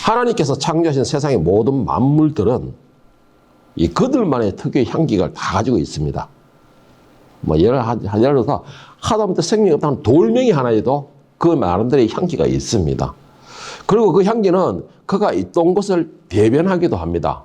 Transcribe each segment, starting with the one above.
하나님께서 창조하신 세상의 모든 만물들은 이 그들만의 특유의 향기가 다 가지고 있습니다. 뭐 예를 들어서 하다못해 생명이 없다는 돌멩이 하나에도 그 나름대로의 향기가 있습니다. 그리고 그 향기는 그가 있던 것을 대변하기도 합니다.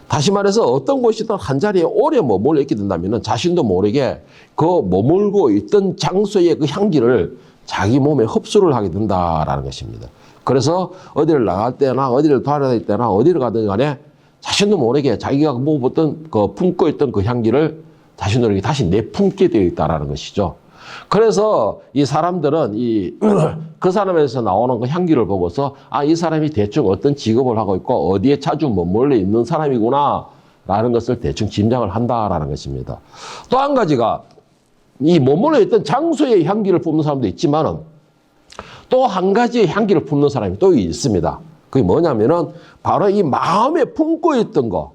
다시 말해서 어떤 곳이든 한자리에 오래 머물러 있게 된다면 자신도 모르게 그 머물고 있던 장소의 그 향기를 자기 몸에 흡수를 하게 된다라는 것입니다. 그래서 어디를 나갈 때나 어디를 돌아다닐 때나 어디를 가든 간에 자신도 모르게 자기가 먹었던 품고 있던 그 향기를 자신도 모르게 다시 내품게 되어 있다라는 것이죠. 그래서 이 사람들은 그 사람에서 나오는 그 향기를 보고서 아, 이 사람이 대충 어떤 직업을 하고 있고 어디에 자주 머물러 있는 사람이구나 라는 것을 대충 짐작을 한다라는 것입니다. 또 한 가지가 이 머물러 있던 장소의 향기를 뿜는 사람도 있지만은 또 한 가지의 향기를 뿜는 사람이 또 있습니다. 그게 뭐냐면은 바로 이 마음에 품고 있던 거,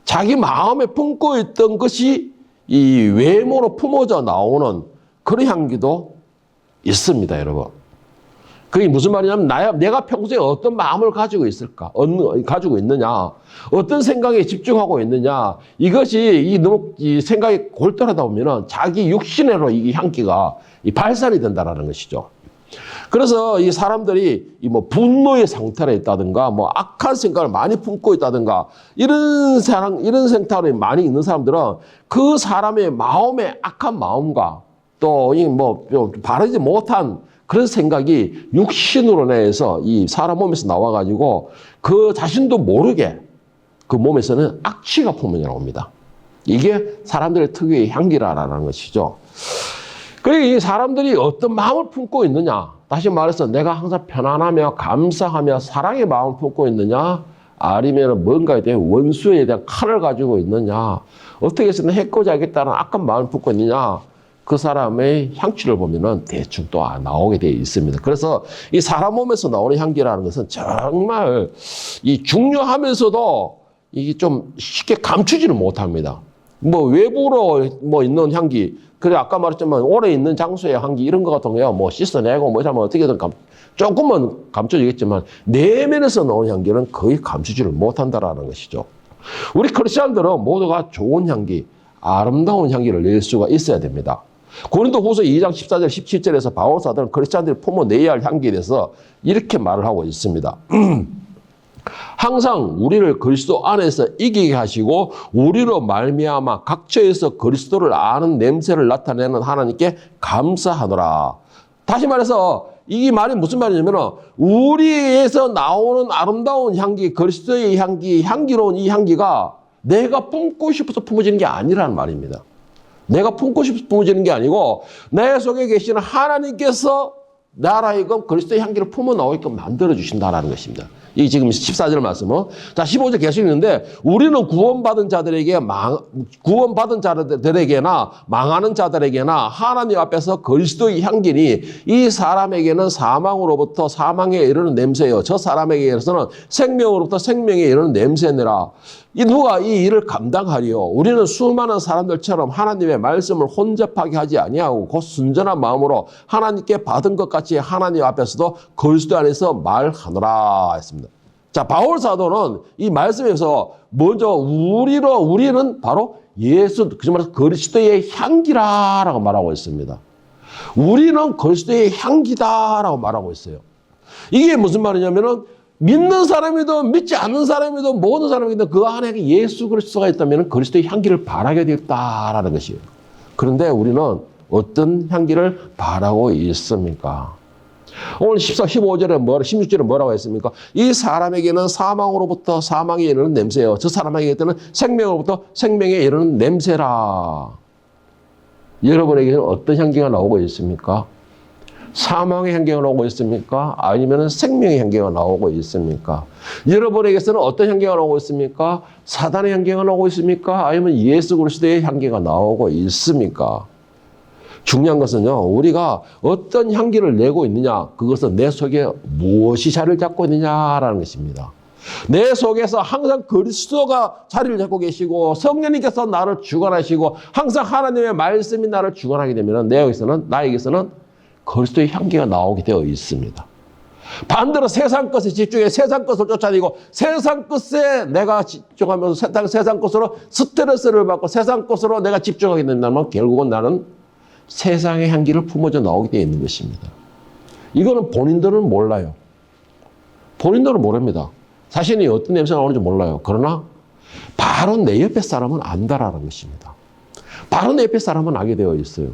자기 마음에 품고 있던 것이 이 외모로 품어져 나오는 그런 향기도 있습니다, 여러분. 그게 무슨 말이냐면 내가 평소에 어떤 마음을 가지고 있을까? 가지고 있느냐? 어떤 생각에 집중하고 있느냐? 이것이 이 생각이 골똘하다 보면은 자기 육신으로 이 향기가 발산이 된다라는 것이죠. 그래서 이 사람들이 뭐 분노의 상태에 있다든가 뭐 악한 생각을 많이 품고 있다든가 이런 생각이 많이 있는 사람들은 그 사람의 마음의 악한 마음과 또 뭐 바르지 못한 그런 생각이 육신으로 내서 이 사람 몸에서 나와가지고 그 자신도 모르게 그 몸에서는 악취가 풍문이 나옵니다. 이게 사람들의 특유의 향기라는 것이죠. 그리고 이 사람들이 어떤 마음을 품고 있느냐? 다시 말해서 내가 항상 편안하며 감사하며 사랑의 마음을 품고 있느냐? 아니면 뭔가에 대한 원수에 대한 칼을 가지고 있느냐? 어떻게 해서는 해코지 하겠다는 악한 마음을 품고 있느냐? 그 사람의 향취를 보면은 대충 또 나오게 되어 있습니다. 그래서 이 사람 몸에서 나오는 향기라는 것은 정말 이 중요하면서도 이게 좀 쉽게 감추지를 못합니다. 뭐 외부로 뭐 있는 향기, 그래 아까 말했지만 오래 있는 장소의 향기 이런 거 같은 거야 뭐 씻어내고 뭐 이러면 어떻게든 조금은 감춰지겠지만 내면에서 나오는 향기는 거의 감추지를 못한다라는 것이죠. 우리 크리스천들은 모두가 좋은 향기, 아름다운 향기를 낼 수가 있어야 됩니다. 고린도후서 2장 14절 17절에서 바울 사도는 크리스천들이 품어내야 할 향기에 대해서 이렇게 말을 하고 있습니다. 항상 우리를 그리스도 안에서 이기게 하시고 우리로 말미암아 각처에서 그리스도를 아는 냄새를 나타내는 하나님께 감사하노라. 다시 말해서 이 말이 무슨 말이냐면 우리에서 나오는 아름다운 향기, 그리스도의 향기, 향기로운 이 향기가 내가 품고 싶어서 품어지는 게 아니라는 말입니다. 내가 품고 싶어서 품어지는 게 아니고 내 속에 계시는 하나님께서 나라이금 그리스도의 향기를 품어 나오게끔 만들어 주신다라는 것입니다. 이 지금 14절 말씀은 자 15절 계속 있는데 우리는 구원받은 자들에게나 망하는 자들에게나 하나님 앞에서 그리스도의 향기니 이 사람에게는 사망으로부터 사망에 이르는 냄새요 저 사람에게서는 생명으로부터 생명에 이르는 냄새니라. 누가 이 일을 감당하리요? 우리는 수많은 사람들처럼 하나님의 말씀을 혼잡하게 하지 아니하고 곧 순전한 마음으로 하나님께 받은 것 같이 하나님 앞에서도 그리스도 안에서 말하노라 했습니다. 자, 바울 사도는 이 말씀에서 먼저 우리는 바로 예수, 그 말해서 그리스도의 향기라라고 말하고 있습니다. 우리는 그리스도의 향기다라고 말하고 있어요. 이게 무슨 말이냐면은 믿는 사람이든 믿지 않는 사람이든 모든 사람이든 그 안에 예수 그리스도가 있다면 그리스도의 향기를 바라게 되었다라는 것이에요. 그런데 우리는 어떤 향기를 바라고 있습니까? 오늘 15절에 16절에 뭐라고 했습니까? 이 사람에게는 사망으로부터 사망에 이르는 냄새요. 저 사람에게는 생명으로부터 생명에 이르는 냄새라. 여러분에게는 어떤 향기가 나오고 있습니까? 사망의 향기가 나오고 있습니까? 아니면 생명의 향기가 나오고 있습니까? 여러분에게서는 어떤 향기가 나오고 있습니까? 사단의 향기가 나오고 있습니까? 아니면 예수 그리스도의 향기가 나오고 있습니까? 중요한 것은요, 우리가 어떤 향기를 내고 있느냐, 그것은 내 속에 무엇이 자리를 잡고 있느냐라는 것입니다. 내 속에서 항상 그리스도가 자리를 잡고 계시고 성령님께서 나를 주관하시고 항상 하나님의 말씀이 나를 주관하게 되면 나에게서는 그리스도의 향기가 나오게 되어 있습니다. 반대로 세상 것에 집중해 세상 것을 쫓아다니고 세상 것에 내가 집중하면서 세상 것으로 스트레스를 받고 세상 것으로 내가 집중하게 된다면 결국은 나는 세상의 향기를 품어져 나오게 되어 있는 것입니다. 이거는 본인들은 몰라요. 본인들은 모릅니다. 자신이 어떤 냄새가 나오는지 몰라요. 그러나 바로 내 옆에 사람은 안다라는 것입니다. 바로 내 옆에 사람은 알게 되어 있어요.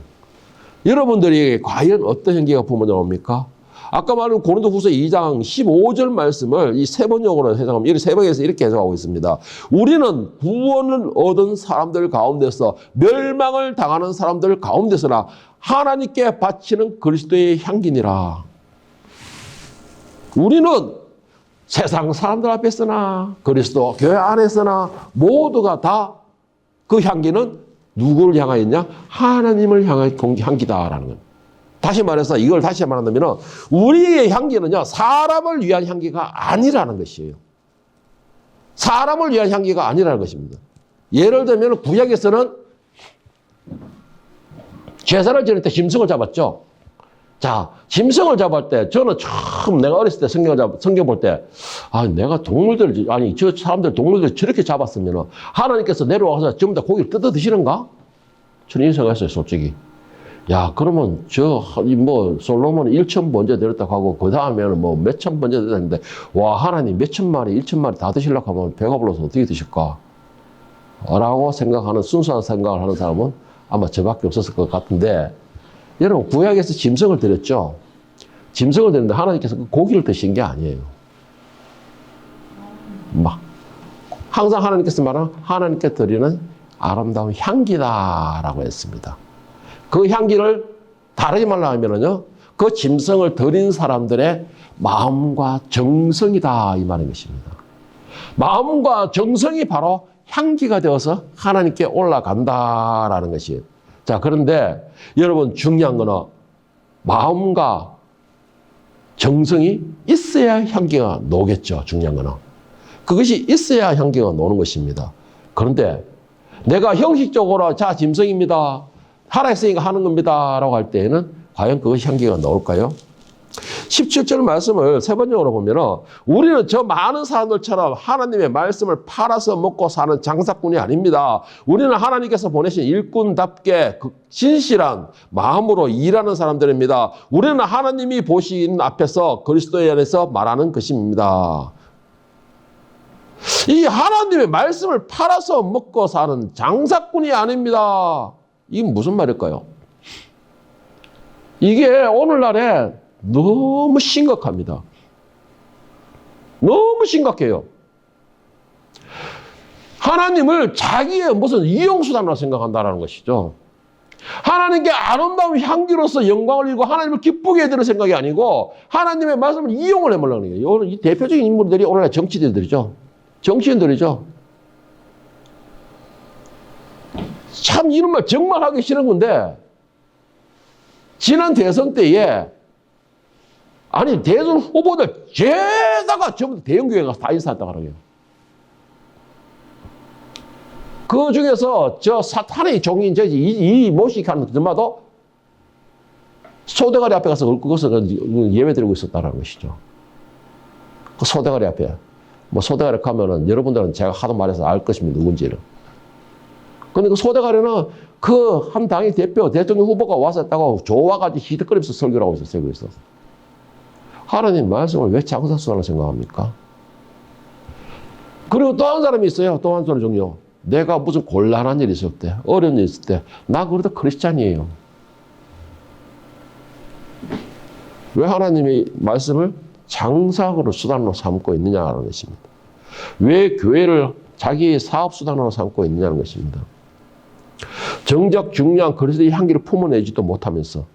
여러분들이 과연 어떤 향기가 품어져 나옵니까? 아까 말한 고린도후서 2장 15절 말씀을 이 세 번역으로 해석하면 이 새벽에서 이렇게 해석하고 있습니다. 우리는 구원을 얻은 사람들 가운데서 멸망을 당하는 사람들 가운데서나 하나님께 바치는 그리스도의 향기니라. 우리는 세상 사람들 앞에서나 그리스도 교회 안에서나 모두가 다 그 향기는 누구를 향하였냐? 하나님을 향한 향기다라는 것. 다시 말해서 이걸 다시 말한다면 우리의 향기는요, 사람을 위한 향기가 아니라는 것이에요. 사람을 위한 향기가 아니라는 것입니다. 예를 들면 구약에서는 제사를 지낼 때 짐승을 잡았죠. 자, 짐승을 잡을 때 저는 처음 내가 어렸을 때 성경 볼 때 내가 동물들 저 사람들 동물들 저렇게 잡았으면 하나님께서 내려와서 전부 다 고기를 뜯어 드시는가? 저는 이런 생각했어요, 솔직히. 야, 그러면 솔로몬은 1,000번째 드렸다고 하고, 그 다음에는 몇천 번째 드렸는데, 와, 하나님 몇천 마리, 1,000마리 다 드시려고 하면 배가 불러서 어떻게 드실까? 라고 생각하는, 순수한 생각을 하는 사람은 아마 저밖에 없었을 것 같은데, 여러분, 구약에서 짐승을 드렸죠? 짐승을 드렸는데 하나님께서 그 고기를 드신 게 아니에요. 항상 하나님께서 말하는 하나님께 드리는 아름다운 향기다라고 했습니다. 그 향기를 다르게 말하면은요, 그 짐승을 드린 사람들의 마음과 정성이다 이 말인 것입니다. 마음과 정성이 바로 향기가 되어서 하나님께 올라간다라는 것이에요. 자, 그런데 여러분 중요한 거는 마음과 정성이 있어야 향기가 나오겠죠. 중요한 거는. 그것이 있어야 향기가 나오는 것입니다. 그런데 내가 형식적으로 자, 짐승입니다. 하라 했으니까 하는 겁니다. 라고 할 때에는 과연 그것이 향기가 나올까요? 17절 말씀을 세 번역으로 보면 우리는 저 많은 사람들처럼 하나님의 말씀을 팔아서 먹고 사는 장사꾼이 아닙니다. 우리는 하나님께서 보내신 일꾼답게 진실한 마음으로 일하는 사람들입니다. 우리는 하나님이 보시는 앞에서 그리스도에 안에서 말하는 것입니다. 이 하나님의 말씀을 팔아서 먹고 사는 장사꾼이 아닙니다. 이게 무슨 말일까요? 이게 오늘날에 너무 심각합니다. 너무 심각해요. 하나님을 자기의 무슨 이용수단으로 생각한다는 것이죠. 하나님께 아름다운 향기로서 영광을 이루고 하나님을 기쁘게 해드릴 생각이 아니고 하나님의 말씀을 이용을 해보려는 거예요. 오늘 이 대표적인 인물들이 오늘날 정치인들이죠. 정치인들이죠. 참 이런 말 정말 하기 싫은 건데 지난 대선 때에 대선 후보들 죄다가 전부 대형교회 가서 다 인사했다고 하는 거예요. 그 중에서 저 사탄의 종인 이 모식하는 그마도 소대가리 앞에 가서 그것을 예배 드리고 있었다는 것이죠. 그 소대가리 앞에. 소대가리 가면은 여러분들은 제가 하도 말해서 알 것입니다. 누군지를. 근데 그 소대가리는 그 한 당의 대통령 후보가 와서 했다고 좋아가지고 히득거리면서 설교를 하고 있었어요. 그래서. 하나님 말씀을 왜 장사수단으로 생각합니까? 그리고 또 한 사람이 있어요. 또 한 사람 종류. 내가 무슨 곤란한 일이 있을 때, 어려운 일이 있을 때, 나 그래도 크리스찬이에요. 왜 하나님의 말씀을 장사로 수단으로 삼고 있느냐는 것입니다. 왜 교회를 자기의 사업 수단으로 삼고 있느냐는 것입니다. 정작 중요한 그리스도의 향기를 품어내지도 못하면서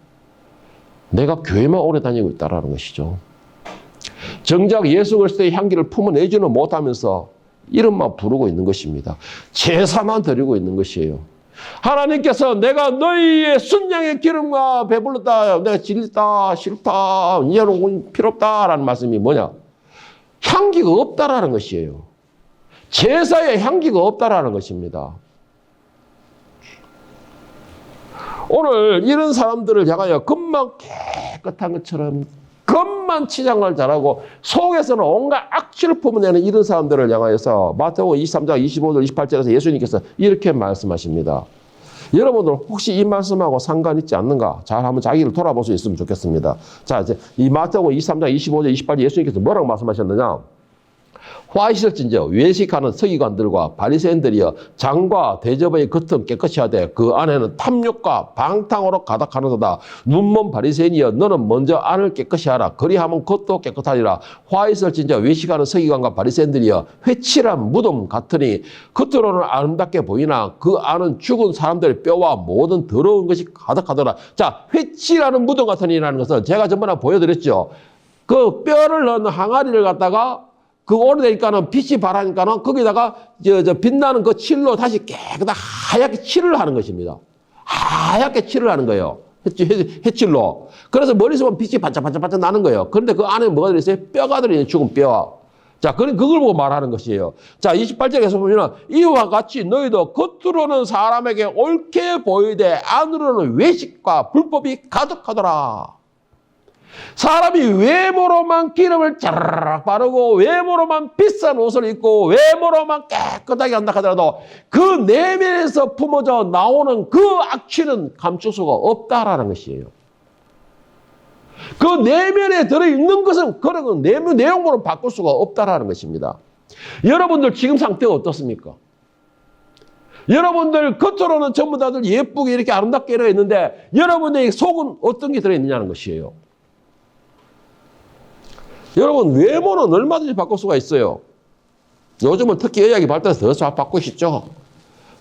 내가 교회만 오래 다니고 있다는 것이죠. 정작 예수 그리스도의 향기를 품어내지는 못하면서 이름만 부르고 있는 것입니다. 제사만 드리고 있는 것이에요. 하나님께서 내가 너희의 순양의 기름과 배불렀다, 내가 질렸다, 싫다, 이제는 필요 없다라는 말씀이 뭐냐? 향기가 없다라는 것이에요. 제사에 향기가 없다라는 것입니다. 오늘 이런 사람들을 향하여 금방 깨끗한 것처럼 겉만 치장을 잘하고 속에서는 온갖 악취를 뿜어내는 이런 사람들을 향하여서 마태복음 23장 25절 28절에서 예수님께서 이렇게 말씀하십니다. 여러분들 혹시 이 말씀하고 상관 있지 않는가? 잘 한번 자기를 돌아볼 수 있으면 좋겠습니다. 자, 이제 이 마태복음 23장 25절 28절 예수님께서 뭐라고 말씀하셨느냐? 화 있을진저 외식하는 서기관들과 바리새인들이여 장과 대접의 겉은 깨끗이 하되 그 안에는 탐욕과 방탕으로 가득하는도다. 눈먼 바리새인이여 너는 먼저 안을 깨끗이 하라. 그리하면 겉도 깨끗하리라. 화 있을진저 외식하는 서기관과 바리새인들이여 회칠한 무덤 같으니 겉으로는 아름답게 보이나 그 안은 죽은 사람들의 뼈와 모든 더러운 것이 가득하더라. 자, 회칠하는 무덤 같으니라는 것은 제가 전번에 보여드렸죠. 그 뼈를 넣은 항아리를 갖다가 그 오래되니까는 빛이 바라니까는 거기다가 빛나는 그 칠로 다시 깨끗하게 하얗게 칠을 하는 것입니다. 하얗게 칠을 하는 거예요. 해칠로. 그래서 멀리서 보면 빛이 반짝반짝 나는 거예요. 그런데 그 안에 뭐가 들어있어요? 뼈가 들어있는 죽은 뼈. 자, 그걸 보고 말하는 것이에요. 자, 28절에서 보면 이와 같이 너희도 겉으로는 사람에게 옳게 보이되 안으로는 외식과 불법이 가득하더라. 사람이 외모로만 기름을 짜르르 바르고 외모로만 비싼 옷을 입고 외모로만 깨끗하게 한다 하더라도 그 내면에서 품어져 나오는 그 악취는 감출 수가 없다라는 것이에요. 그 내면에 들어있는 것은 그런 내용으로 바꿀 수가 없다라는 것입니다. 여러분들 지금 상태가 어떻습니까? 여러분들 겉으로는 전부 다들 예쁘게 이렇게 아름답게 들어있는데 여러분의 속은 어떤 게 들어있느냐는 것이에요. 여러분 외모는 얼마든지 바꿀 수가 있어요. 요즘은 특히 의학이 발달해서 더 잘 바꾸시죠.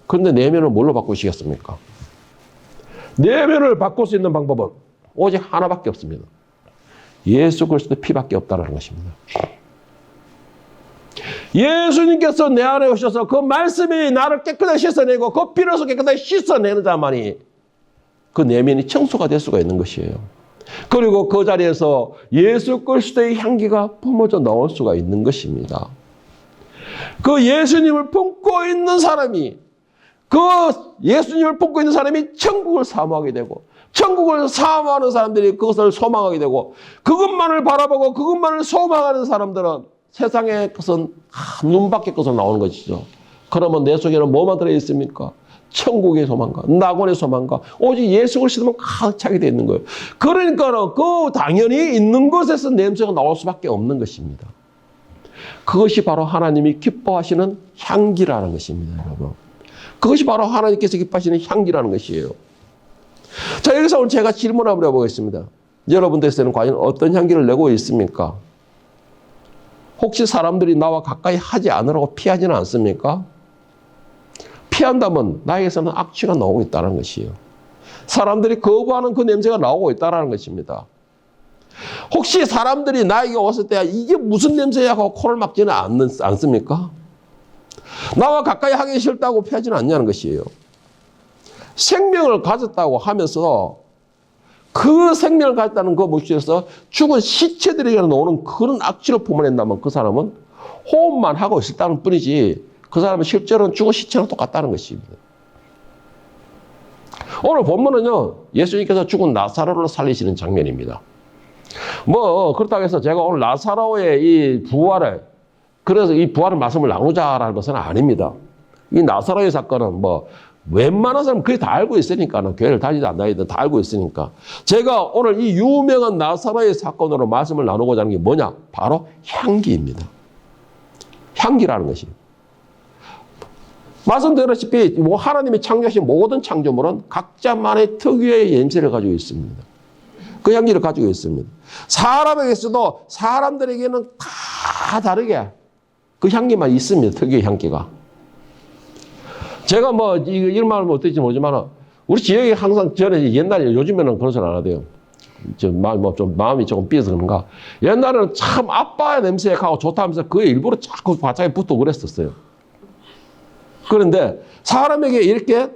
그런데 내면을 뭘로 바꾸시겠습니까? 내면을 바꿀 수 있는 방법은 오직 하나밖에 없습니다. 예수 그리스도의 피밖에 없다는 것입니다. 예수님께서 내 안에 오셔서 그 말씀이 나를 깨끗하게 씻어내고 그 피로서 깨끗하게 씻어내는 자만이 그 내면이 청소가 될 수가 있는 것이에요. 그리고 그 자리에서 예수 그리스도의 향기가 뿜어져 나올 수가 있는 것입니다. 그 예수님을 품고 있는 사람이 천국을 사모하게 되고 천국을 사모하는 사람들이 그것을 소망하게 되고 그것만을 바라보고 그것만을 소망하는 사람들은 세상의 것은 눈밖의 것으로 나오는 것이죠. 그러면 내 속에는 뭐만 들어있습니까? 천국의 소망과 낙원의 소망과 오직 예수 그리스도만 가득 차게 되어 있는 거예요. 그러니까 그 당연히 있는 것에서 냄새가 나올 수밖에 없는 것입니다. 그것이 바로 하나님이 기뻐하시는 향기라는 것입니다, 여러분. 그것이 바로 하나님께서 기뻐하시는 향기라는 것이에요. 자, 여기서 오늘 제가 질문 한번 해보겠습니다. 여러분들께서는 과연 어떤 향기를 내고 있습니까? 혹시 사람들이 나와 가까이 하지 않으라고 피하지는 않습니까? 피한다면 나에게서는 악취가 나오고 있다는 것이에요. 사람들이 거부하는 그 냄새가 나오고 있다는 것입니다. 혹시 사람들이 나에게 왔을 때 이게 무슨 냄새야 하고 코를 막지는 않습니까? 나와 가까이 하기 싫다고 피하지는 않냐는 것이에요. 생명을 가졌다고 하면서 그 생명을 가졌다는 그 모습에서 죽은 시체들에게 나오는 그런 악취를 뿜어낸다면 그 사람은 호흡만 하고 있었다는 뿐이지 그 사람은 실제로는 죽은 시체랑 똑같다는 것입니다. 오늘 본문은요, 예수님께서 죽은 나사로를 살리시는 장면입니다. 그렇다고 해서 제가 오늘 나사로의 이 부활을, 그래서 이 부활의 말씀을 나누자라는 것은 아닙니다. 이 나사로의 사건은 웬만한 사람은 거의 다 알고 있으니까, 교회를 다니든 안 다니든 다 알고 있으니까. 제가 오늘 이 유명한 나사로의 사건으로 말씀을 나누고자 하는 게 뭐냐? 바로 향기입니다. 향기라는 것입니다. 말씀드렸다시피 하나님이 창조하신 모든 창조물은 각자만의 특유의 냄새를 가지고 있습니다. 그 향기를 가지고 있습니다. 사람에게서도 사람들에게는 다 다르게 그 향기만 있습니다. 특유의 향기가. 제가 이런 말은 어떨지 모르지만 우리 지역에 항상 전에 옛날에 요즘에는 그런 소리 안 하대요. 좀 마음이 조금 삐어서 그런가. 옛날에는 참 아빠의 냄새가 좋다 하면서 그에 일부러 자꾸 바짝에 붙고 그랬었어요. 그런데 사람에게 이렇게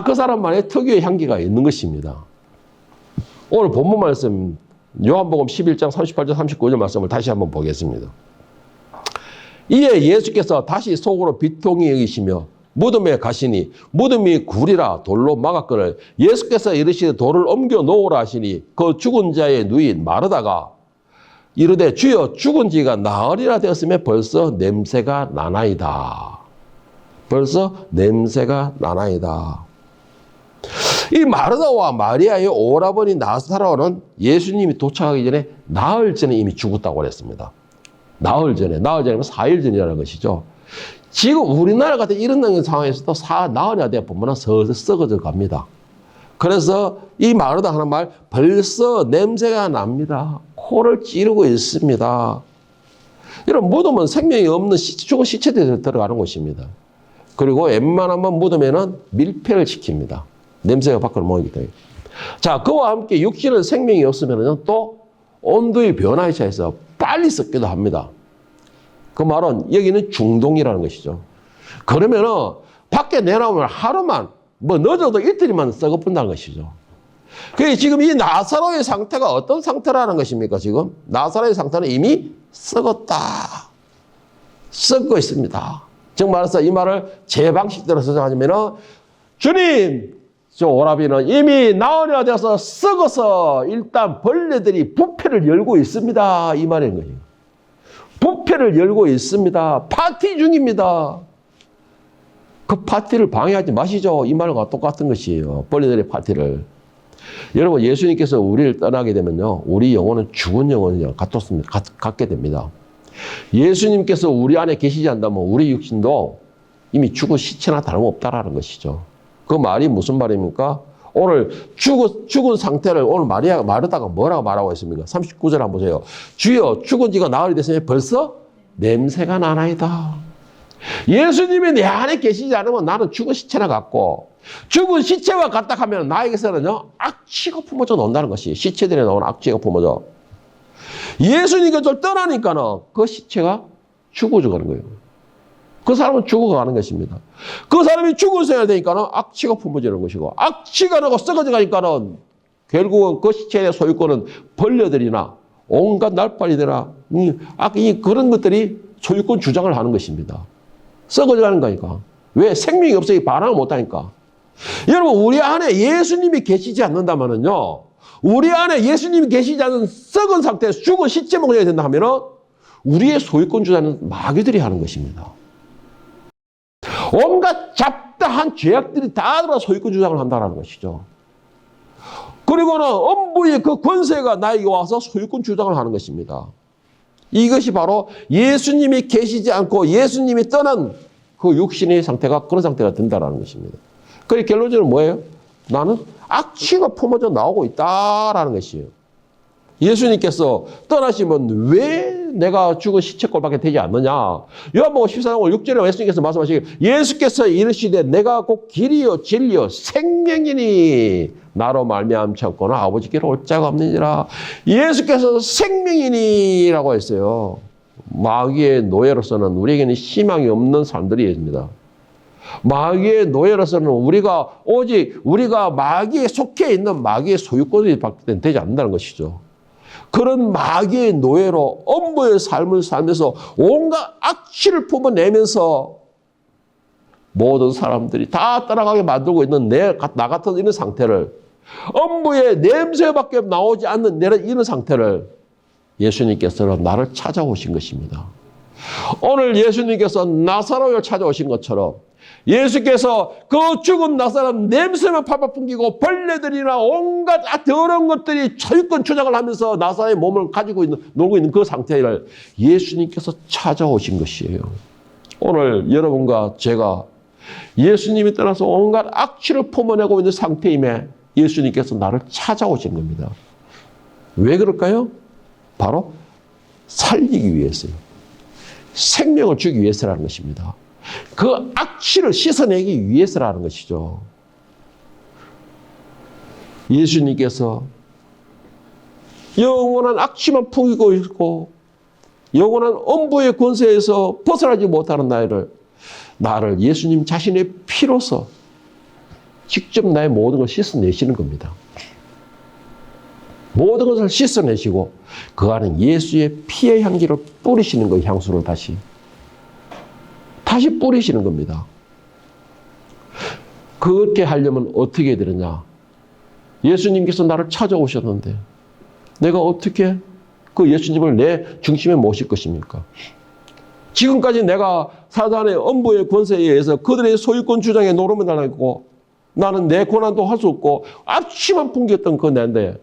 그 사람만의 특유의 향기가 있는 것입니다. 오늘 본문 말씀 요한복음 11장 38절 39절 말씀을 다시 한번 보겠습니다. 이에 예수께서 다시 속으로 비통히 여기시며 무덤에 가시니 무덤이 굴이라 돌로 막았거늘 예수께서 이르시되 돌을 옮겨 놓으라 하시니 그 죽은 자의 누인 마르다가 이르되 주여 죽은 지가 나흘이나 되었으면 벌써 냄새가 나나이다. 벌써 냄새가 나나이다. 이 마르다와 마리아의 오라버니 나사로는 예수님이 도착하기 전에 나흘 전에 이미 죽었다고 그랬습니다. 나흘 전이면 4일 전이라는 것이죠. 지금 우리나라 같은 이런 상황에서도 나흘이나 되어 보면 서서 썩어져 갑니다. 그래서 이 마르다 하는 말, 벌써 냄새가 납니다. 코를 찌르고 있습니다. 이런 무덤은 생명이 없는 죽은 시체들이 들어가는 곳입니다. 그리고 웬만하면 무덤에는 밀폐를 시킵니다. 냄새가 밖으로 모이기 때문에. 자, 그와 함께 육신은 생명이 없으면 또 온도의 변화에 차해서 빨리 썩기도 합니다. 그 말은 여기는 중동이라는 것이죠. 그러면은 밖에 내놓으면 하루만, 늦어도 이틀이면 썩어뿐다는 것이죠. 그게 지금 이 나사로의 상태가 어떤 상태라는 것입니까, 지금? 나사로의 상태는 이미 썩었다. 썩고 있습니다. 즉 말해서 이 말을 제 방식대로 설정하자면은 주님, 저 오라비는 이미 나흘이나 되어서 썩어서 일단 벌레들이 부패를 열고 있습니다. 이 말인 거예요. 부패를 열고 있습니다. 파티 중입니다. 그 파티를 방해하지 마시죠. 이 말과 똑같은 것이에요. 벌레들의 파티를. 여러분, 예수님께서 우리를 떠나게 되면요, 우리 영혼은 죽은 영혼을 갖게 됩니다. 예수님께서 우리 안에 계시지 않다면 우리 육신도 이미 죽은 시체나 다름없다라는 것이죠. 그 말이 무슨 말입니까? 오늘 죽은 상태를 오늘 마르다가 뭐라고 말하고 있습니까? 39절 한번 보세요. 주여 죽은 지가 나흘이 됐으면 벌써 냄새가 나나이다. 예수님이 내 안에 계시지 않으면 나는 죽은 시체나 같고 죽은 시체와 같다 하면 나에게서는요 악취가 품어져 나온다는 것이 시체들에 나오는 악취가 품어져. 예수님께서 저를 떠나니까는 그 시체가 죽어져 가는 거예요. 그 사람은 죽어가는 것입니다. 그 사람이 죽어서야 되니까는 악취가 품어지는 것이고 악취가 나고 썩어져 가니까는 결국은 그 시체의 소유권은 벌레들이나 온갖 날파리들이나 그런 것들이 소유권 주장을 하는 것입니다. 썩어져 가는 거니까. 왜? 생명이 없으니 반항을 못하니까. 여러분, 우리 안에 예수님이 계시지 않는다면요, 우리 안에 예수님이 계시지 않은 썩은 상태에서 죽은 시체 먹어야 된다 하면은 우리의 소유권 주장은 마귀들이 하는 것입니다. 온갖 잡다한 죄악들이 다 들어 소유권 주장을 한다는 것이죠. 그리고는 엄부의 그 권세가 나에게 와서 소유권 주장을 하는 것입니다. 이것이 바로 예수님이 계시지 않고 예수님이 떠난 그 육신의 상태가 그런 상태가 된다는 것입니다. 그래서 결론적으로 뭐예요? 나는 악취가 품어져 나오고 있다라는 것이에요. 예수님께서 떠나시면 왜 내가 죽은 시체꼴밖에 되지 않느냐? 요한복음 14장 6절에 예수님께서 말씀하시기를 예수께서 이르시되 내가 곧 길이요 진리요 생명이니 나로 말미암지 않고는 아버지께로 올 자가 없느니라. 예수께서 생명이니라고 했어요. 마귀의 노예로서는 우리에게는 희망이 없는 사람들이 있습니다. 마귀의 노예로서는 오직 우리가 마귀에 속해 있는 마귀의 소유권이 되지 않는다는 것이죠. 그런 마귀의 노예로 엄부의 삶을 살면서 온갖 악취를 품어내면서 모든 사람들이 다 따라가게 만들고 있는 나 같은 이런 상태를, 엄부의 냄새밖에 나오지 않는 이런 상태를 예수님께서는 나를 찾아오신 것입니다. 오늘 예수님께서 나사로를 찾아오신 것처럼 예수께서 그 죽은 나사로 냄새만 팔팔 풍기고 벌레들이나 온갖 더러운 것들이 소유권 주장을 하면서 나사로의 몸을 가지고 놀고 있는 그 상태를 예수님께서 찾아오신 것이에요. 오늘 여러분과 제가 예수님이 떠나서 온갖 악취를 품어내고 있는 상태임에 예수님께서 나를 찾아오신 겁니다. 왜 그럴까요? 바로 살리기 위해서요. 생명을 주기 위해서라는 것입니다. 그 악취를 씻어내기 위해서라는 것이죠. 예수님께서 영원한 악취만 풍기고 있고 영원한 엄부의 권세에서 벗어나지 못하는 나를 예수님 자신의 피로서 직접 나의 모든 걸 씻어내시는 겁니다. 모든 것을 씻어내시고 그 안에 예수의 피의 향기를 뿌리시는 거예요. 향수를 다시 뿌리시는 겁니다. 그렇게 하려면 어떻게 해야 되느냐? 예수님께서 나를 찾아오셨는데 내가 어떻게 그 예수님을 내 중심에 모실 것입니까? 지금까지 내가 사단의 엄부의 권세에 의해서 그들의 소유권 주장에 노름을 달아있고 나는 내 고난도 할 수 없고 앞치만 풍겼던 그 내인데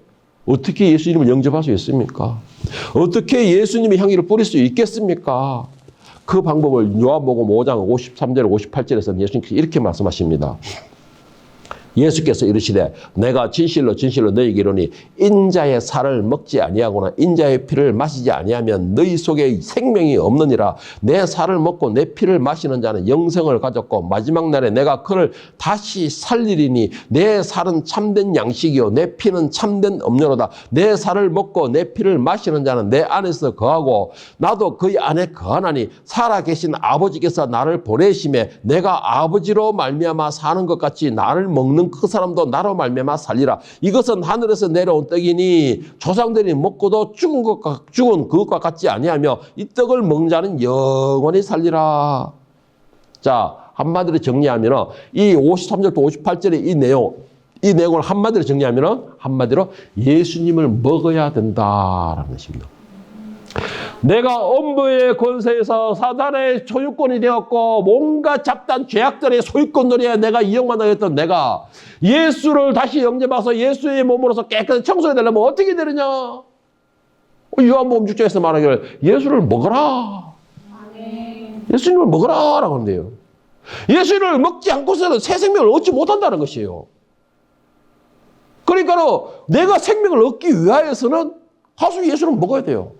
어떻게 예수님을 영접할 수 있습니까? 어떻게 예수님의 향기를 뿌릴 수 있겠습니까? 그 방법을 요한복음 5장 53절 58절에서는 예수님께서 이렇게 말씀하십니다. 예수께서 이르시되 내가 진실로 진실로 너희에게 이르노니 인자의 살을 먹지 아니하거나 인자의 피를 마시지 아니하면 너희 속에 생명이 없느니라. 내 살을 먹고 내 피를 마시는 자는 영생을 가졌고 마지막 날에 내가 그를 다시 살리리니 내 살은 참된 양식이요 내 피는 참된 음료로다. 내 살을 먹고 내 피를 마시는 자는 내 안에서 거하고 나도 그의 안에 거하나니 살아계신 아버지께서 나를 보내심에 내가 아버지로 말미암아 사는 것 같이 나를 먹는 그 사람도 나로 말미암아 살리라. 이것은 하늘에서 내려온 떡이니 조상들이 먹고도 죽은 그것과 같지 아니하며 이 떡을 먹는 자는 영원히 살리라. 자, 한마디로 정리하면 이 53절부터 58절의 이 내용을 한마디로 정리하면 한마디로 예수님을 먹어야 된다라는 것입니다. 내가 엄부의 권세에서 사단의 소유권이 되었고 뭔가 잡다한 죄악들의 소유권들에 내가 이용만 하였던 내가 예수를 다시 영접해서 예수의 몸으로서 깨끗한 청소해 되려면 어떻게 되느냐? 요한복음 6장에서 말하기를 예수를 먹어라. 예수님을 먹어라 라고 하는데요. 예수를 먹지 않고서는 새 생명을 얻지 못한다는 것이에요. 그러니까 내가 생명을 얻기 위하여서는 하수 예수를 먹어야 돼요.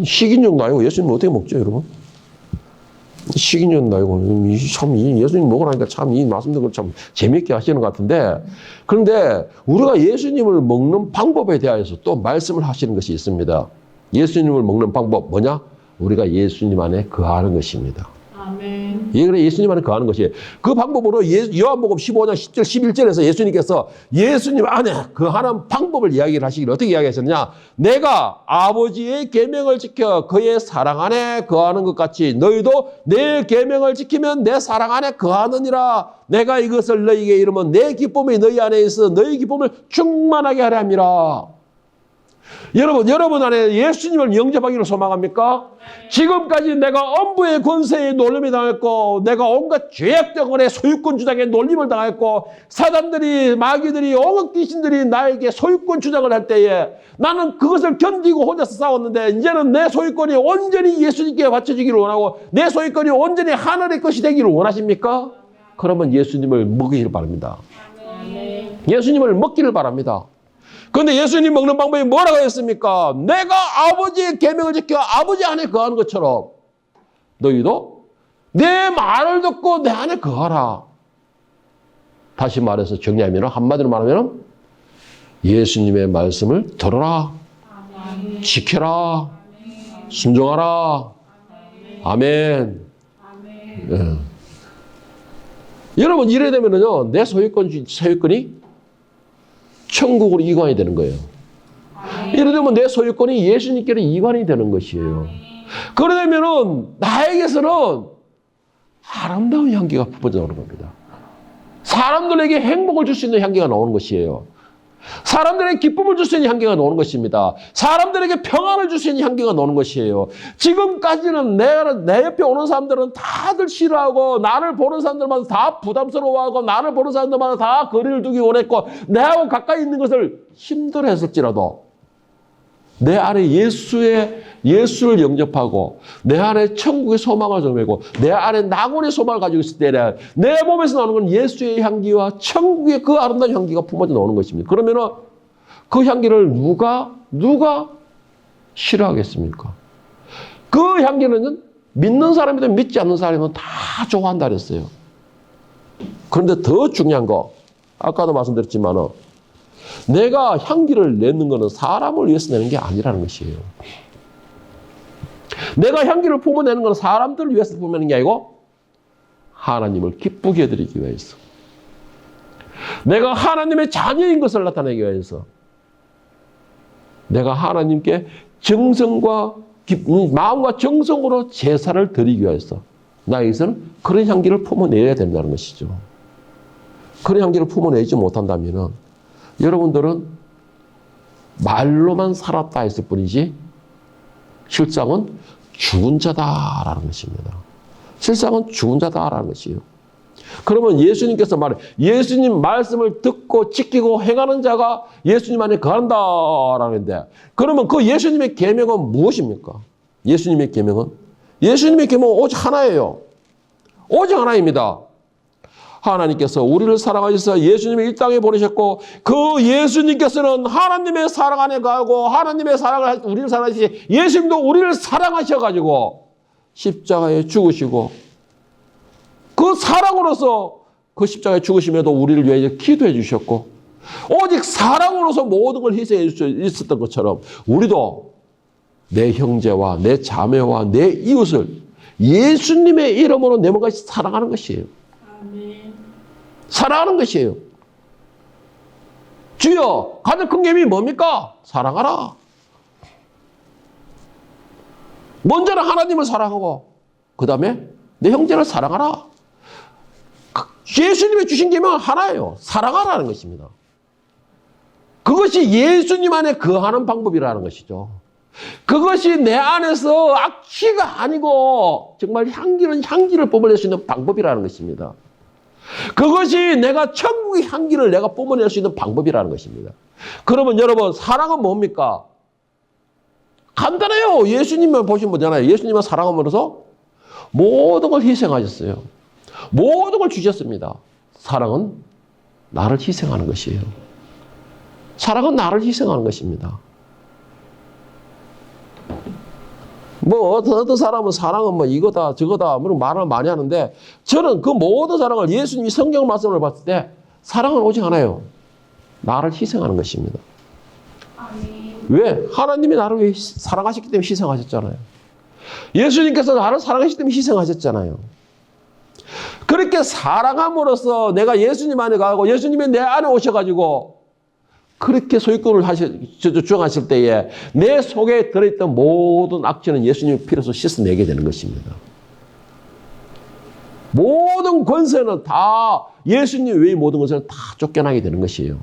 식인종도 아니고 예수님 어떻게 먹죠, 여러분? 식인종도 아니고 참 예수님 먹으라니까 참 이 말씀들 참 재미있게 하시는 것 같은데 그런데 우리가 예수님을 먹는 방법에 대해서 또 말씀을 하시는 것이 있습니다. 예수님을 먹는 방법 뭐냐? 우리가 예수님 안에 거하는 것입니다. 아멘. 그래 예수님 안에 거하는 것이에요. 그 방법으로 요한복음 15장 10절 11절에서 예수님께서 예수님 안에 거하는 방법을 이야기를 하시기를 어떻게 이야기하셨느냐? 내가 아버지의 계명을 지켜 그의 사랑 안에 거하는 것 같이 너희도 내 계명을 지키면 내 사랑 안에 거하느니라. 내가 이것을 너희에게 이르면 내 기쁨이 너희 안에 있어 너희 기쁨을 충만하게 하려 함이라. 여러분 안에 예수님을 영접하기를 소망합니까? 지금까지 내가 엄부의 권세에 놀림을 당했고 내가 온갖 죄악적원의 소유권 주장에 놀림을 당했고 사단들이 마귀들이 온갖 귀신들이 나에게 소유권 주장을 할 때에 나는 그것을 견디고 혼자서 싸웠는데 이제는 내 소유권이 온전히 예수님께 바쳐지기를 원하고 내 소유권이 온전히 하늘의 것이 되기를 원하십니까? 그러면 예수님을 먹이기를 바랍니다. 예수님을 먹기를 바랍니다. 그런데 예수님 먹는 방법이 뭐라고 했습니까? 내가 아버지의 계명을 지켜 아버지 안에 거하는 것처럼 너희도 내 말을 듣고 내 안에 거하라. 다시 말해서 정리하면 한마디로 말하면 예수님의 말씀을 들어라. 지켜라. 순종하라. 아멘. 예. 여러분 이래 되면은요 내 소유권이 천국으로 이관이 되는 거예요. 이래 되면 내 소유권이 예수님께로 이관이 되는 것이에요. 그러려면은 나에게서는 아름다운 향기가 퍼져 나오는 겁니다. 사람들에게 행복을 줄 수 있는 향기가 나오는 것이에요. 사람들에게 기쁨을 줄 수 있는 향기가 나오는 것입니다. 사람들에게 평안을 줄 수 있는 향기가 나오는 것이에요. 지금까지는 내 옆에 오는 사람들은 다들 싫어하고 나를 보는 사람들마다 다 부담스러워하고 나를 보는 사람들마다 다 거리를 두기 원했고 내하고 가까이 있는 것을 힘들어했을지라도 내 안에 예수를 영접하고 내 안에 천국의 소망을 정하고 내 안에 낙원의 소망을 가지고 있을 때 내 몸에서 나오는 건 예수의 향기와 천국의 그 아름다운 향기가 품어져 나오는 것입니다. 그러면 그 향기를 누가 싫어하겠습니까? 그 향기는 믿는 사람이든 믿지 않는 사람이든 다 좋아한다 그랬어요. 그런데 더 중요한 거 아까도 말씀드렸지만 내가 향기를 내는 것은 사람을 위해서 내는 게 아니라는 것이에요. 내가 향기를 품어내는 것은 사람들을 위해서 품어내는 게 아니고 하나님을 기쁘게 해드리기 위해서. 내가 하나님의 자녀인 것을 나타내기 위해서. 내가 하나님께 정성과 마음과 정성으로 제사를 드리기 위해서 나에게서는 그런 향기를 품어내야 된다는 것이죠. 그런 향기를 품어내지 못한다면 여러분들은 말로만 살았다 했을 뿐이지 실상은 죽은 자다라는 것입니다. 실상은 죽은 자다라는 것이에요. 그러면 예수님께서 말해 예수님 말씀을 듣고 지키고 행하는 자가 예수님 안에 거한다라는데 그러면 그 예수님의 계명은 무엇입니까? 예수님의 계명은 오직 하나예요. 오직 하나입니다. 하나님께서 우리를 사랑하셔서 예수님을 이 땅에 보내셨고 그 예수님께서는 하나님의 사랑 안에 가고 하나님의 사랑을 우리를 사랑하시지 예수님도 우리를 사랑하셔가지고 십자가에 죽으시고 그 사랑으로서 그 십자가에 죽으심에도 우리를 위해 기도해 주셨고 오직 사랑으로서 모든 걸 희생해 주셨던 것처럼 우리도 내 형제와 내 자매와 내 이웃을 예수님의 이름으로 내 몸같이 사랑하는 것이에요. 아멘. 사랑하는 것이에요. 주여 가장 큰 계명이 뭡니까? 사랑하라. 먼저는 하나님을 사랑하고 그 다음에 내 형제를 사랑하라. 예수님이 주신 계명은 하나예요. 사랑하라는 것입니다. 그것이 예수님 안에 거하는 방법이라는 것이죠. 그것이 내 안에서 악취가 아니고 정말 향기를 뿜어낼 수 있는 방법이라는 것입니다. 그것이 내가 천국의 향기를 내가 뿜어낼 수 있는 방법이라는 것입니다. 그러면 여러분 사랑은 뭡니까? 간단해요. 예수님만 보시면 보잖아요. 예수님은 사랑함으로써 모든 걸 희생하셨어요. 모든 걸 주셨습니다. 사랑은 나를 희생하는 것이에요. 사랑은 나를 희생하는 것입니다. 뭐 어떤 사람은 사랑은 뭐 이거다 저거다 말을 많이 하는데 저는 그 모든 사랑을 예수님이 성경 말씀을 봤을 때 사랑은 오직 하나예요. 나를 희생하는 것입니다. 아멘. 왜? 하나님이 나를 왜 사랑하셨기 때문에 희생하셨잖아요. 예수님께서 나를 사랑하셨기 때문에 희생하셨잖아요. 그렇게 사랑함으로써 내가 예수님 안에 가고 예수님이 내 안에 오셔가지고 그렇게 소유권을 주장하실 때에 내 속에 들어있던 모든 악취는 예수님의 피로서 씻어내게 되는 것입니다. 모든 권세는 다 예수님 외의 모든 권세는 다 쫓겨나게 되는 것이에요.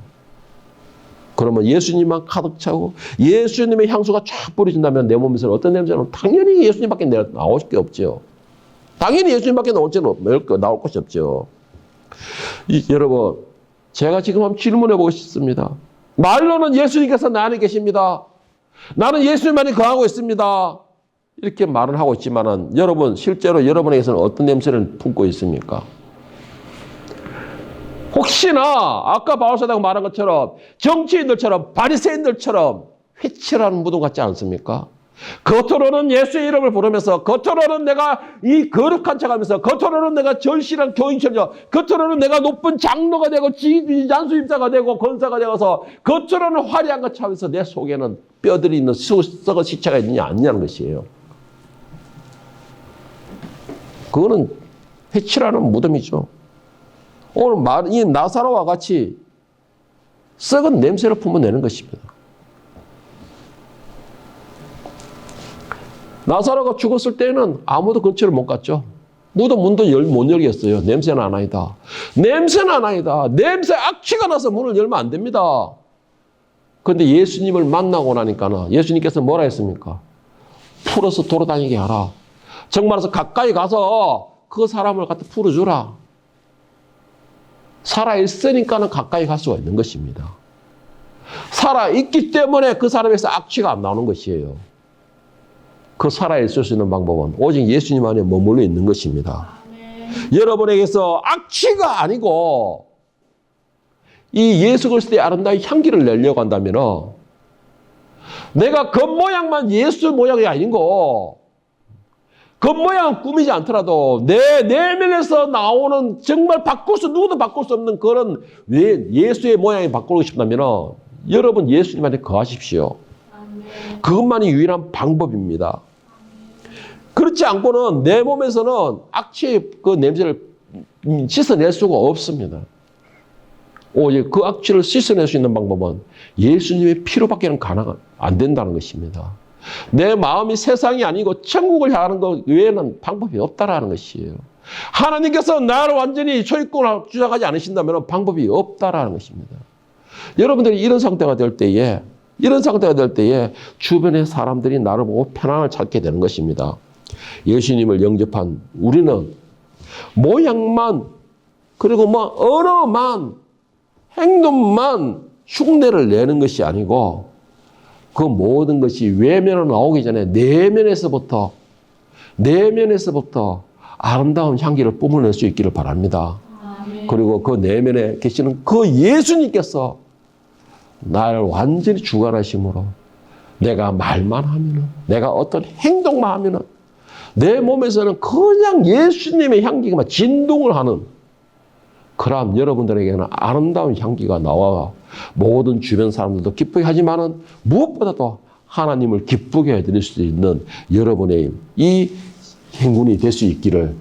그러면 예수님만 가득 차고 예수님의 향수가 쫙 뿌려진다면 내 몸에서 어떤 냄새는 당연히 예수님밖에 나올 게 없죠. 당연히 예수님밖에 나올 것이 없죠. 여러분 제가 지금 한번 질문해 보고 싶습니다. 말로는 예수님께서 내 안에 계십니다. 나는 예수님 안에 거하고 있습니다. 이렇게 말을 하고 있지만은 여러분 실제로 여러분에게서는 어떤 냄새를 품고 있습니까? 혹시나 아까 바울사도가 말한 것처럼 정치인들처럼 바리새인들처럼 회칠하는 무덤 같지 않습니까? 겉으로는 예수의 이름을 부르면서 겉으로는 내가 이 거룩한 척하면서 겉으로는 내가 절실한 교인처럼 겉으로는 내가 높은 장로가 되고 장수임자가 되고 권사가 되어서 겉으로는 화려한 것 하면서 내 속에는 뼈들이 있는 썩은 시체가 있느냐 아니냐는 것이에요. 그거는 회칠하는 무덤이죠. 오늘 이 나사로와 같이 썩은 냄새를 품어내는 것입니다. 나사로가 죽었을 때는 아무도 근처를 못 갔죠. 무덤 문도 못 열겠어요. 냄새는 아나이다. 냄새는 아나이다. 냄새 악취가 나서 문을 열면 안 됩니다. 그런데 예수님을 만나고 나니까 예수님께서 뭐라 했습니까? 풀어서 돌아다니게 하라. 정말로 가까이 가서 그 사람을 갖다 풀어주라. 살아있으니까는 가까이 갈 수가 있는 것입니다. 살아있기 때문에 그 사람에서 악취가 안 나오는 것이에요. 그 살아있을 수 있는 방법은 오직 예수님 안에 머물러 있는 것입니다. 여러분에게서 악취가 아니고 이 예수 그리스도의 아름다운 향기를 내려고 한다면 내가 겉모양만 예수 모양이 아니고 겉모양은 꾸미지 않더라도 내 내면에서 나오는 정말 누구도 바꿀 수 없는 그런 예수의 모양이 바꾸고 싶다면 여러분 예수님 안에 거하십시오. 그것만이 유일한 방법입니다. 그렇지 않고는 내 몸에서는 악취의 그 냄새를 씻어낼 수가 없습니다. 오직 그 악취를 씻어낼 수 있는 방법은 예수님의 피로밖에는 안 된다는 것입니다. 내 마음이 세상이 아니고 천국을 향하는 것 외에는 방법이 없다라는 것이에요. 하나님께서 나를 완전히 소유권을 주장하지 않으신다면 방법이 없다라는 것입니다. 여러분들이 이런 상태가 될 때에 주변의 사람들이 나를 보고 편안을 찾게 되는 것입니다. 예수님을 영접한 우리는 모양만, 그리고 뭐 언어만, 행동만 흉내를 내는 것이 아니고 그 모든 것이 외면으로 나오기 전에 내면에서부터 아름다운 향기를 뿜어낼 수 있기를 바랍니다. 아멘. 그리고 그 내면에 계시는 그 예수님께서 나를 완전히 주관하심으로 내가 말만 하면은, 내가 어떤 행동만 하면은 내 몸에서는 그냥 예수님의 향기가 막 진동을 하는, 그럼 여러분들에게는 아름다운 향기가 나와 모든 주변 사람들도 기쁘게 하지만은 무엇보다도 하나님을 기쁘게 해드릴 수 있는 여러분의 이 행운이 될 수 있기를,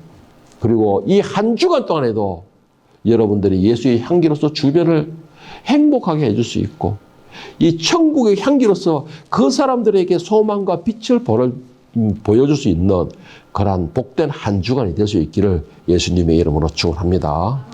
그리고 이 한 주간 동안에도 여러분들이 예수의 향기로서 주변을 행복하게 해줄 수 있고 이 천국의 향기로서 그 사람들에게 소망과 빛을 보여줄 수 있는 그러한 복된 한 주간이 될 수 있기를 예수님의 이름으로 축원합니다.